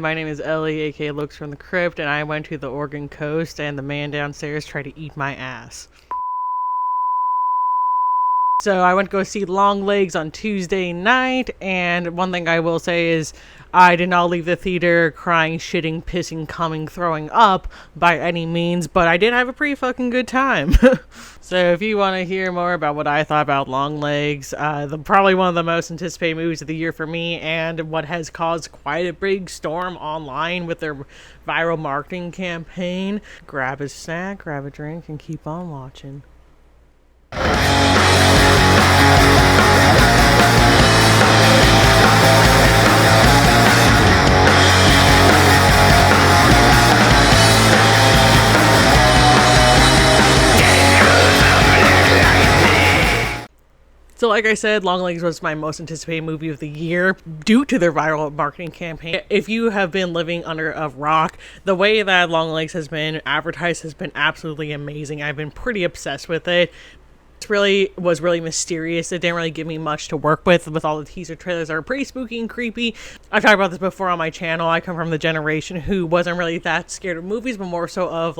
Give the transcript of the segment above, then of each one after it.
My name is Ellie, aka Looks from the Crypt, and I went to the Oregon coast and the man downstairs tried to eat my ass. So I went to go see Longlegs on Tuesday night, and one thing I will say is I did not leave the theater crying, shitting, pissing, coming, throwing up by any means, but I did have a pretty fucking good time. So if you want to hear more about what I thought about Longlegs, probably one of the most anticipated movies of the year for me, and what has caused quite a big storm online with their viral marketing campaign, grab a snack, grab a drink, and keep on watching. So like I said, Longlegs was my most anticipated movie of the year due to their viral marketing campaign. If you have been living under a rock, the way that Longlegs has been advertised has been absolutely amazing. I've been pretty obsessed with it. It was really mysterious. It didn't really give me much to work with all the teaser trailers that are pretty spooky and creepy. I've talked about this before on my channel. I come from the generation who wasn't really that scared of movies, but more so of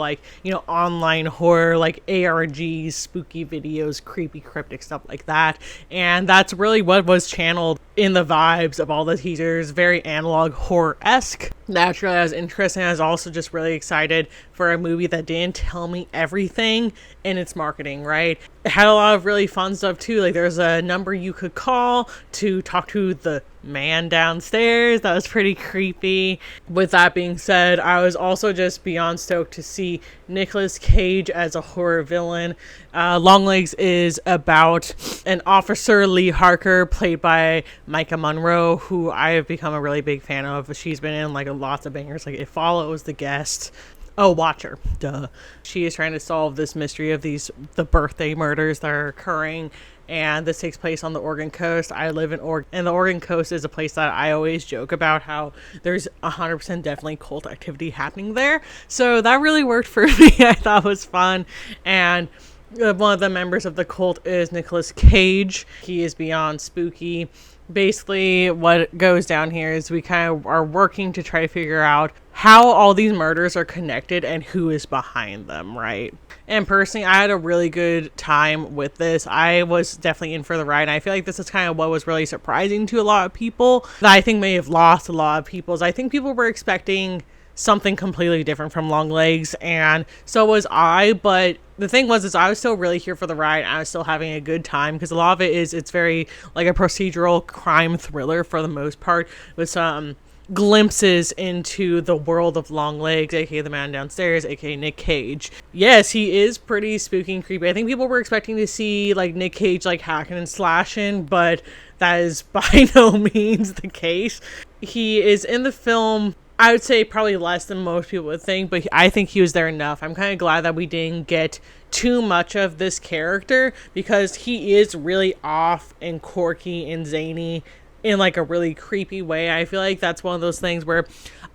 online horror, like ARGs, spooky videos, creepy, cryptic stuff like that. And that's really what was channeled in the vibes of all the teasers. Very analog horror-esque. Naturally, I was interested, and I was also just really excited for a movie that didn't tell me everything in its marketing, right? It had a lot of really fun stuff too. Like there's a number you could call to talk to the man downstairs. That was pretty creepy. With that being said, I was also just beyond stoked to see Nicolas Cage as a horror villain. Longlegs is about an Officer Lee Harker, played by Micah Monroe, who I have become a really big fan of. She's been in lots of bangers, like It Follows, The Guest. Oh, Watcher. Duh. She is trying to solve this mystery of the birthday murders that are occurring, and this takes place on the Oregon coast. I live in Oregon, and the Oregon coast is a place that I always joke about how there's 100% definitely cult activity happening there. So that really worked for me. I thought it was fun. And one of the members of the cult is Nicolas Cage. He is beyond spooky. Basically, what goes down here is we kind of are working to try to figure out how all these murders are connected and who is behind them, right? And personally, I had a really good time with this. I was definitely in for the ride. And I feel like this is kind of what was really surprising to a lot of people, that I think may have lost a lot of people's. I think people were expecting something completely different from Longlegs, and so was I, but the thing was I was still really here for the ride. I was still having a good time, because a lot of it's very like a procedural crime thriller for the most part, with some glimpses into the world of Longlegs, aka the man downstairs, aka Nick Cage. Yes, he is pretty spooky and creepy. I think people were expecting to see Nick Cage hacking and slashing, but that is by no means the case. He is in the film, I would say probably less than most people would think, but I think he was there enough. I'm kind of glad that we didn't get too much of this character, because he is really off and quirky and zany in a really creepy way. I feel like that's one of those things where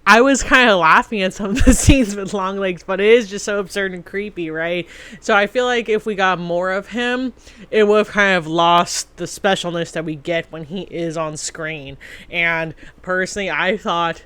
I was kind of laughing at some of the scenes with Longlegs, but it is just so absurd and creepy, right? So I feel like if we got more of him, it would have kind of lost the specialness that we get when he is on screen. And personally, I thought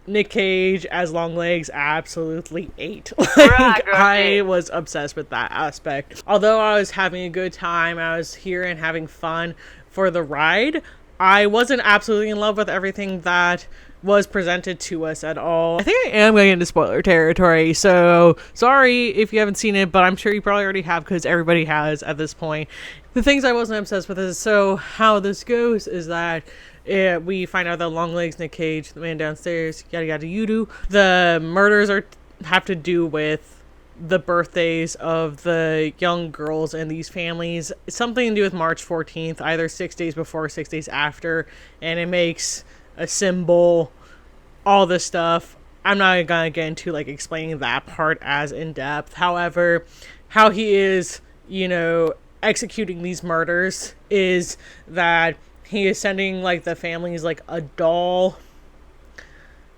Nick Cage as Longlegs absolutely ate. I was obsessed with that aspect. Although I was having a good time, I was here and having fun for the ride, I wasn't absolutely in love with everything that was presented to us at all. I think I am going into spoiler territory, so sorry if you haven't seen it, but I'm sure you probably already have, because everybody has at this point. The things I wasn't obsessed with is, so how this goes is that we find out that Longlegs, Nick Cage, the man downstairs, yada yada yudu. The murders have to do with the birthdays of the young girls in these families. It's something to do with March 14th, either 6 days before or 6 days after, and it makes a symbol, all this stuff. I'm not gonna get into explaining that part as in depth. However, how he is, executing these murders is that he is sending the families a doll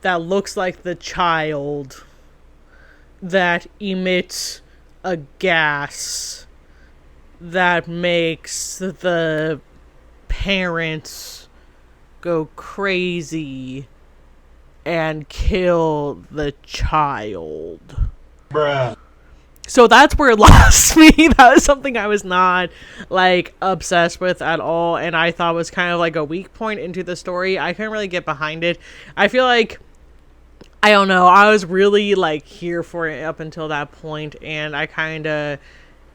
that looks like the child, that emits a gas that makes the parents go crazy and kill the child. Bruh. So that's where it lost me. That was something I was not like obsessed with at all, and I thought was kind of like a weak point into the story. I couldn't really get behind it. I feel like, I don't know, I was really like here for it up until that point, and I kind of,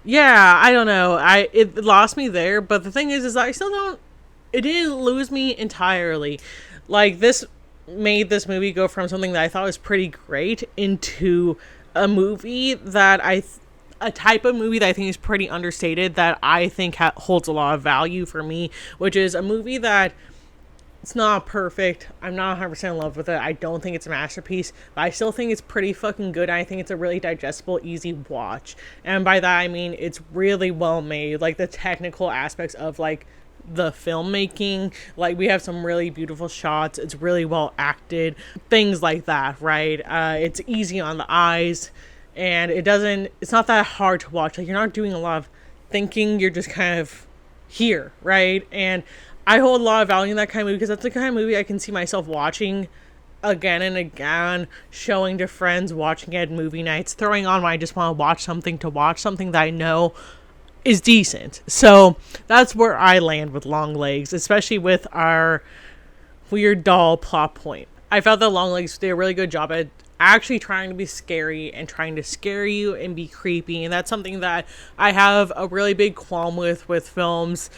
yeah, I don't know. It lost me there, but the thing is I still don't, it didn't lose me entirely. Like, this made this movie go from something that I thought was pretty great into a movie that a type of movie that I think is pretty understated, that I think holds a lot of value for me, which is a movie that, it's not perfect. I'm not 100% in love with it. I don't think it's a masterpiece, but I still think it's pretty fucking good. I think it's a really digestible, easy watch. And by that, I mean it's really well made. Like, the technical aspects of, like, the filmmaking. Like, we have some really beautiful shots. It's really well acted. Things like that, right? It's easy on the eyes. And it's not that hard to watch. Like, you're not doing a lot of thinking. You're just kind of here, right? And I hold a lot of value in that kind of movie, because that's the kind of movie I can see myself watching again and again, showing to friends, watching at movie nights, throwing on when I just want to watch something that I know is decent. So that's where I land with Longlegs, especially with our weird doll plot point. I felt that Longlegs did a really good job at actually trying to be scary and trying to scare you and be creepy, and that's something that I have a really big qualm with films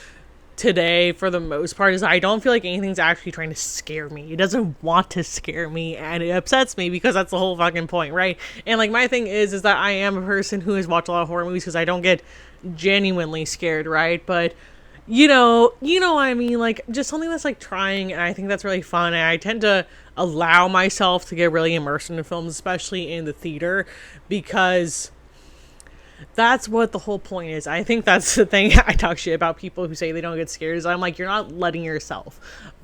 today, for the most part, is I don't feel like anything's actually trying to scare me. It doesn't want to scare me, and it upsets me, because that's the whole fucking point, right? And like, my thing is that I am a person who has watched a lot of horror movies because I don't get genuinely scared, right? But you know what I mean, like, just something that's like trying, and I think that's really fun, and I tend to allow myself to get really immersed in films, especially in the theater, because that's what the whole point is. I think that's the thing. I talk shit about people who say they don't get scared. I'm like, you're not letting yourself.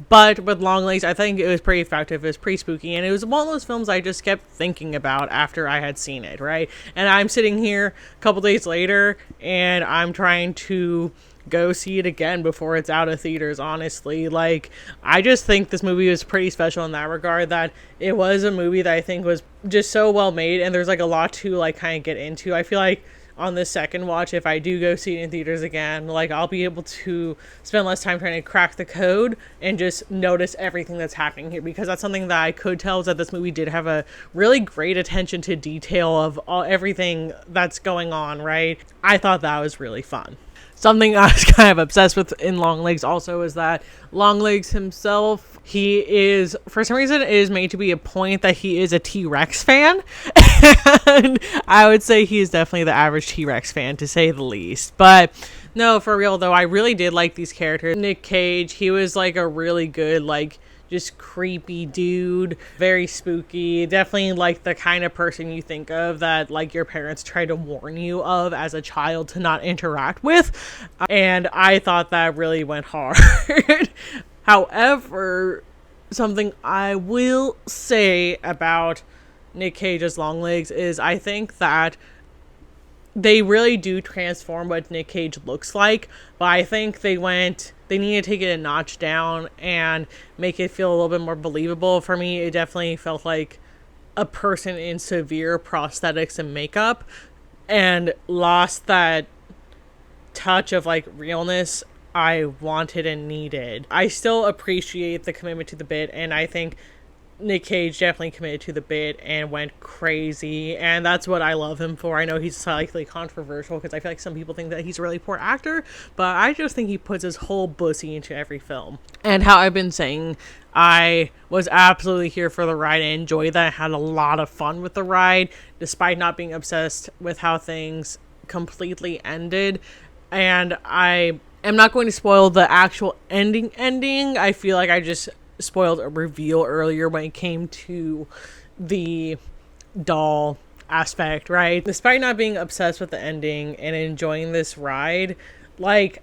But with Longlegs, I think it was pretty effective. It was pretty spooky. And it was one of those films I just kept thinking about after I had seen it, right? And I'm sitting here a couple days later, and I'm trying to go see it again before it's out of theaters, honestly. Like, I just think this movie was pretty special in that regard, that it was a movie that I think was just so well made, and there's like a lot to like kind of get into. I feel like on this second watch, if I do go see it in theaters again, like, I'll be able to spend less time trying to crack the code and just notice everything that's happening here, because that's something that I could tell, is that this movie did have a really great attention to detail of everything that's going on, right? I thought that was really fun. Something I was kind of obsessed with in Longlegs also is that Longlegs himself, he is, for some reason, it is made to be a point that he is a T-Rex fan. And I would say he is definitely the average T-Rex fan, to say the least. But no, for real though, I really did like these characters. Nick Cage, he was like a really good, like, just creepy dude, very spooky, definitely like the kind of person you think of that like your parents try to warn you of as a child to not interact with, and I thought that really went hard. However, something I will say about Nick Cage's Longlegs is I think that they really do transform what Nick Cage looks like, but I think they need to take it a notch down and make it feel a little bit more believable. For me, it definitely felt like a person in severe prosthetics and makeup, and lost that touch of like realness I wanted and needed. I still appreciate the commitment to the bit, and I think Nick Cage definitely committed to the bit and went crazy, and that's what I love him for. I know he's slightly controversial because I feel like some people think that he's a really poor actor, but I just think he puts his whole pussy into every film. And how I've been saying, I was absolutely here for the ride and enjoyed that. I had a lot of fun with the ride, despite not being obsessed with how things completely ended. And I am not going to spoil the actual ending. I feel like I just spoiled a reveal earlier when it came to the doll aspect, right? Despite not being obsessed with the ending and enjoying this ride, like,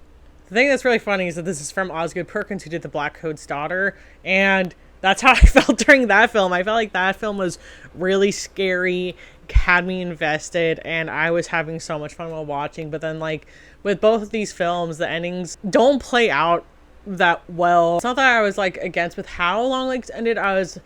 the thing that's really funny is that this is from Osgood Perkins, who did The Black Coat's Daughter, and that's how I felt during that film. I felt like that film was really scary, had me invested, and I was having so much fun while watching. But then, like, with both of these films, the endings don't play out that well. It's not that I was like against with how Longlegs ended. I was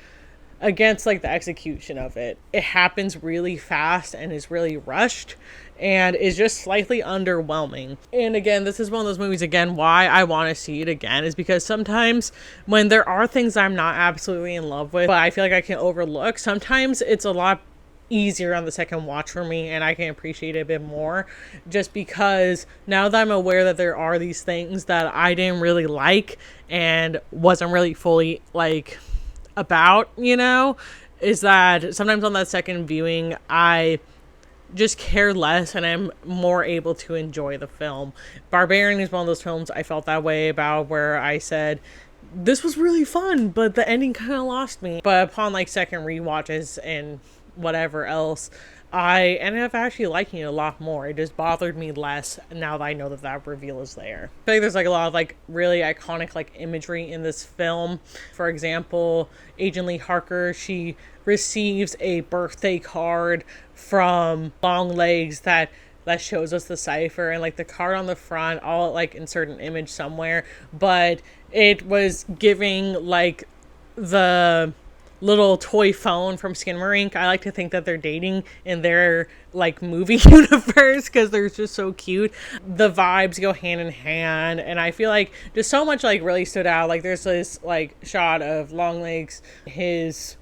against like the execution of it. It happens really fast and is really rushed and is just slightly underwhelming. And again, this is one of those movies, again, why I want to see it again is because sometimes when there are things I'm not absolutely in love with, but I feel like I can overlook, sometimes it's a lot easier on the second watch for me and I can appreciate it a bit more, just because now that I'm aware that there are these things that I didn't really like and wasn't really fully like about, is that sometimes on that second viewing I just care less and I'm more able to enjoy the film. Barbarian is one of those films I felt that way about, where I said this was really fun but the ending kind of lost me. But upon like second rewatches and whatever else, I ended up actually liking it a lot more. It just bothered me less now that I know that that reveal is there. I think there's like a lot of like really iconic like imagery in this film. For example, Agent Lee Harker, she receives a birthday card from Longlegs that shows us the cipher, and like the card on the front, I'll like insert an image somewhere, but it was giving like the little toy phone from Skinamarink. I like to think that they're dating in their like movie universe because they're just so cute. The vibes go hand in hand, and I feel like just so much like really stood out. Like there's this like shot of Longlegs, his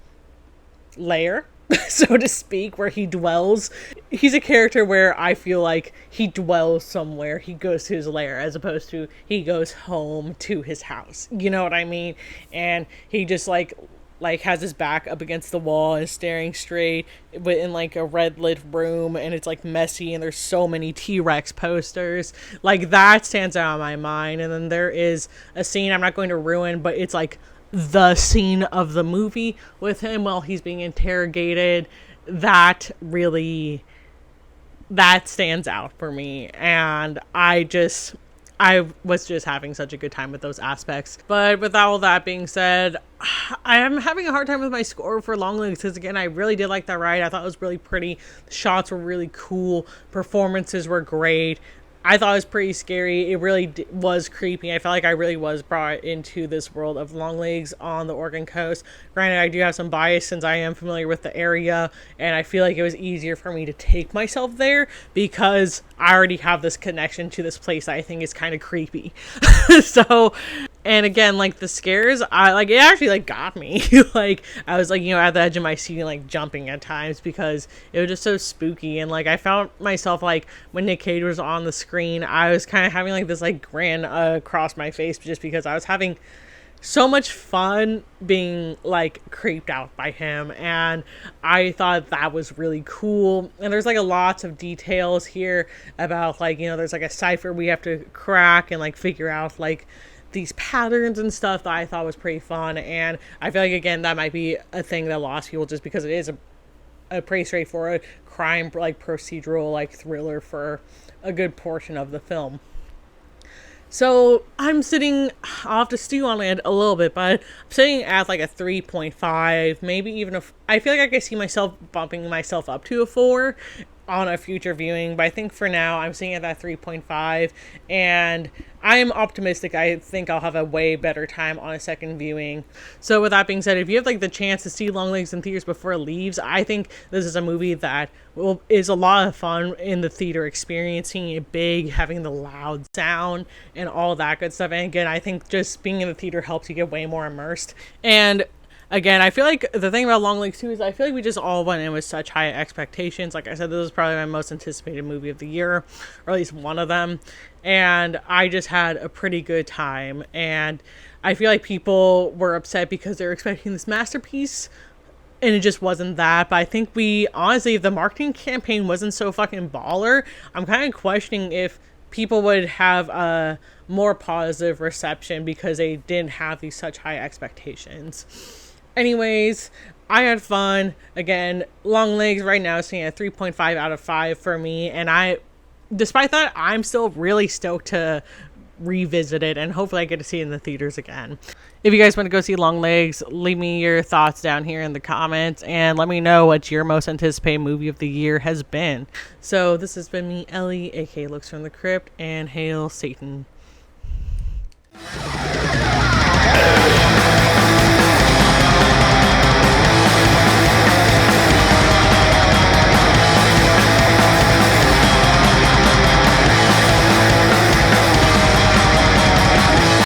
lair so to speak, where he dwells. He's a character where I feel like he dwells somewhere. He goes to his lair as opposed to he goes home to his house. You know what I mean? And he just like has his back up against the wall and staring straight in like a red lit room, and it's like messy and there's so many T-Rex posters. Like that stands out in my mind. And then there is a scene I'm not going to ruin, but it's like the scene of the movie with him while he's being interrogated. That stands out for me, and I was just having such a good time with those aspects. But with all that being said, I am having a hard time with my score for Longlegs because, again, I really did like that ride. I thought it was really pretty. The shots were really cool. Performances were great. I thought it was pretty scary. It really was creepy. I felt like I really was brought into this world of Longlegs on the Oregon coast. Granted, I do have some bias since I am familiar with the area, and I feel like it was easier for me to take myself there because I already have this connection to this place that I think is kind of creepy. So, and again, like the scares, it actually like got me. Like I was like, at the edge of my seat and like jumping at times because it was just so spooky. And like I found myself like when Nick Cage was on the screen, I was kind of having like this like grin across my face just because I was having so much fun being like creeped out by him, and I thought that was really cool. And there's like a lots of details here about like there's like a cipher we have to crack and like figure out like these patterns and stuff that I thought was pretty fun. And I feel like, again, that might be a thing that lost people just because it is a pretty straightforward crime like procedural like thriller for a good portion of the film. So I'll have to stew on it a little bit, but I'm sitting at like a 3.5, maybe even I feel like I could see myself bumping myself up to a 4 on a future viewing, but I think for now I'm sitting at that 3.5, and I am optimistic. I think I'll have a way better time on a second viewing. So with that being said, if you have like the chance to see Longlegs in theaters before it leaves, I think this is a movie that is a lot of fun in the theater, experiencing it big, having the loud sound and all that good stuff. And again, I think just being in the theater helps you get way more immersed. And again, I feel like the thing about Longlegs 2 is I feel like we just all went in with such high expectations. Like I said, this is probably my most anticipated movie of the year, or at least one of them. And I just had a pretty good time. And I feel like people were upset because they were expecting this masterpiece, and it just wasn't that. But I think honestly, if the marketing campaign wasn't so fucking baller, I'm kind of questioning if people would have a more positive reception because they didn't have these such high expectations. Anyways, I had fun. Again, Longlegs right now is sitting at 3.5 out of 5 for me, and despite that, I'm still really stoked to revisit it, and hopefully I get to see it in the theaters again. If you guys want to go see Longlegs, leave me your thoughts down here in the comments, and let me know what your most anticipated movie of the year has been. So this has been me, Ellie, aka Looks from the Crypt, and hail Satan.